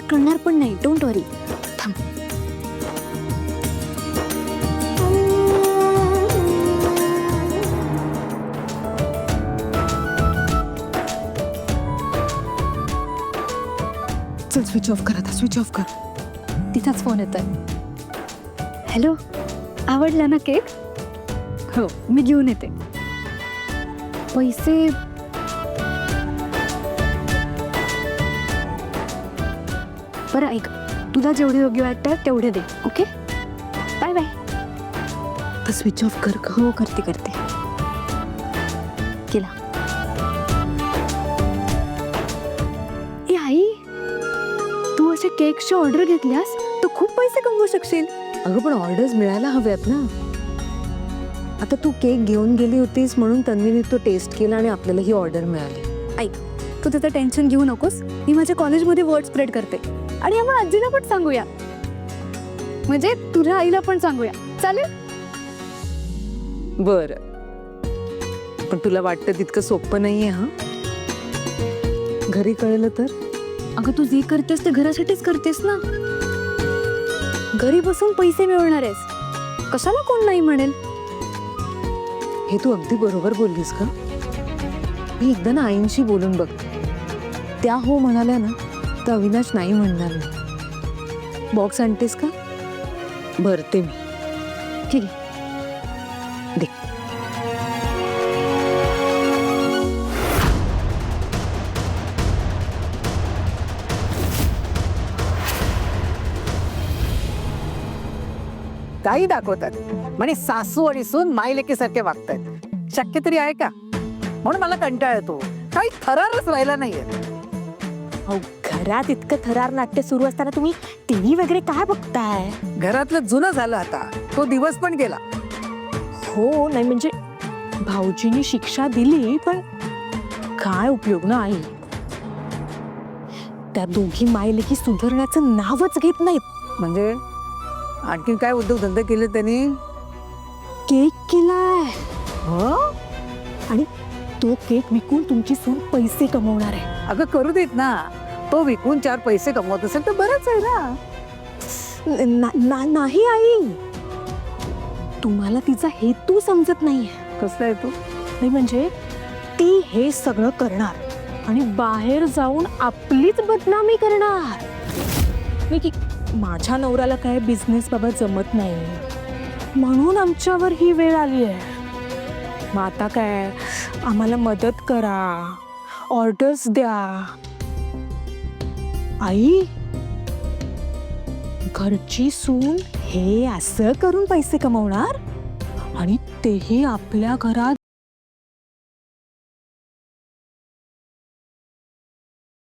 कळणार पण नाही. डोंट वरी. थांब. चल स्विच ऑफ कर आता, स्विच ऑफ कर. तिथाच फोन येतोय. हॅलो, आवडला ना केक? हो, मी घेऊन येते. पैसे बरं ऐक, तुला जेवढे योग्य वाटतात तेवढे दे. Okay, bye bye. तर स्विच ऑफ कर का? हो, करते करते. केला. ए आई, तू असे केकची ऑर्डर घेतल्यास तर खूप पैसे कमवू शकशील. अगं पण ऑर्डर्स मिळायला हव्यात ना. आता तू केक घेऊन गेली होतीस म्हणून तन्वीने तो टेस्ट केला आणि आपल्याला ही ऑर्डर मिळाली. ऐक, तू त्याचं टेन्शन घेऊ नकोस. मी माझ्या कॉलेजमध्ये वर्ड स्प्रेड करते आणि आम्हाला आजीला पण सांगूया, म्हणजे तुझ्या आईला पण सांगूया. चालेल? बर, पण तुला वाटतं तितकं सोपं नाहीये. हा, घरी कळलं तर? अगं, तू जे करतेस ते घरासाठीच करतेस ना. घरी बसून पैसे मिळवणार आहेस, कशाला कोण नाही म्हणेल. हे तू अगदी बरोबर बोललीस का? मी एकदा ना आईंशी बोलून बघते. त्या हो म्हणाल्या ना तर अविनाश नाही म्हणणार नाही. बॉक्स आणतेस का? भरते मी. ठीक आहे. दे. काही दाखवतात म्हणे सासू आणि सून मायलेकीसारखे वागतायत. शक्य तरी आहे का? म्हणून मला कंटाळा येतो. काही थरारच राहिला नाहीये. अहो, घरात इतकं थरार नाट्य सुरू असताना तुम्ही टीव्ही वगैरे काय बघताय? घरातलं जुनं झालं आता. तो दिवस पण गेला. हो, नाही म्हणजे भाऊजींनी शिक्षा दिली पण काय उपयोग ना आई. त्या दोघी मायलेकी सुधारण्याचं नावच घेत नाहीत. म्हणजे आणखीन काय उद्योगधंदे केले त्यांनी? केक केलाय हो? आणि तो केक विकून तुमची सून पैसे कमवणार आहे. अगं करू देत ना. तो विकून 4 पैसे कमवत असेल तर बरंच आहे ना. नाही आई, तुम्हाला तिचा हेतू समजत नाहीये. कसला आहे तो? नाही म्हणजे ती हे सगळं करणार आणि बाहेर जाऊन आपलीच बदनामी करणार. मी की माझ्या नवऱ्याला काय बिझनेस बाबत जमत नाही म्हणून आमच्यावर ही वेळ आली आहे. मग आता काय, आम्हाला मदत करा, ऑर्डर्स द्या. आई, घरची सून हे असं करून पैसे कमवणार आणि तेही आपल्या घरात